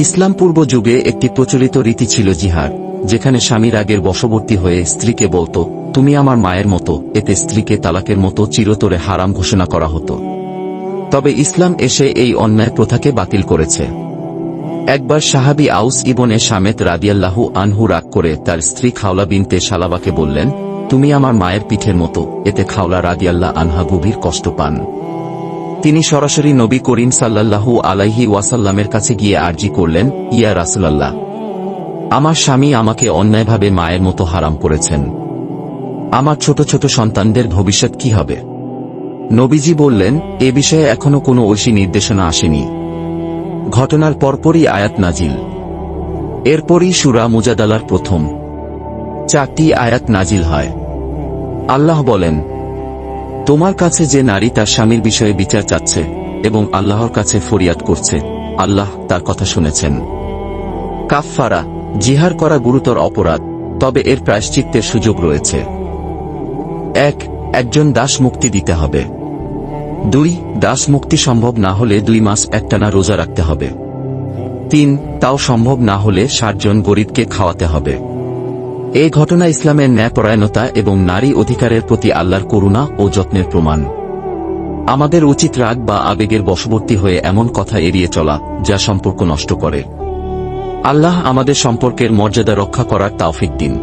ইসলাম পূর্ব যুগে একটি প্রচলিত রীতি ছিল জিহাদ, যেখানে স্বামী রাগের বশবর্তী হয়ে স্ত্রীকে বলত, তুমি আমার মায়ের মতো। এতে স্ত্রীকে তালাকের মতো চিরতরে হারাম ঘোষণা করা হতো। তবে ইসলাম এসে এই অন্যায় প্রথাকে বাতিল করেছে। একবার সাহাবী আউস ইবনে শামেত রাদিয়াল্লাহু আনহু রাগ করে তার স্ত্রী খাওলা বিনতে সালাবাকে বললেন, তুমি আমার মায়ের পিঠের মতো। এতে খাওলা রাদিয়াল্লাহু আনহা গভীর কষ্ট পান। তিনি সরাসরি নবী করিম সাল্লাল্লাহু আলাইহি ওয়াসাল্লামের কাছে গিয়ে আরজি করলেন, ইয়া রাসূলাল্লাহ, আমার স্বামী আমাকে অন্যায়ভাবে মায়ের মতো হারাম করেছেন। আমার ছোট ছোট সন্তানদের ভবিষ্যৎ কি হবে? নবীজি বললেন, এ বিষয়ে এখনো কোনো ঐশী নির্দেশনা আসেনি। ঘটনার পরপরই আয়াত নাজিল। এরপরই সূরা মুজাদালার প্রথম 4টি আয়াত নাজিল হয়। আল্লাহ বলেন, তোমার কাছে যে নারী তার স্বামীর বিষয়ে বিচার চাচ্ছে এবং আল্লাহর কাছে ফরিয়াদ করছে, আল্লাহ তার কথা শুনেছেন। কাফফারা, জিহার করা গুরুতর অপরাধ, তবে এর প্রায়শ্চিত্তের সুযোগ রয়েছে। 1. একজন দাস মুক্তি দিতে হবে। 2. দাস মুক্তি সম্ভব না হলে 2 মাস একটানা রোজা রাখতে হবে। 3. তাও সম্ভব না হলে 60 জন গরিবকে খাওয়াতে হবে। এই ঘটনা ইসলামের ন্যায়পরায়ণতা এবং নারী অধিকারের প্রতি আল্লাহর করুণা ও যত্নের প্রমাণ। আমাদের উচিত রাগ বা আবেগের বশবর্তী হয়ে এমন কথা এড়িয়ে চলা যা সম্পর্ক নষ্ট করে। আল্লাহ আমাদের সম্পর্কের মর্যাদা রক্ষা করার তৌফিক দিন।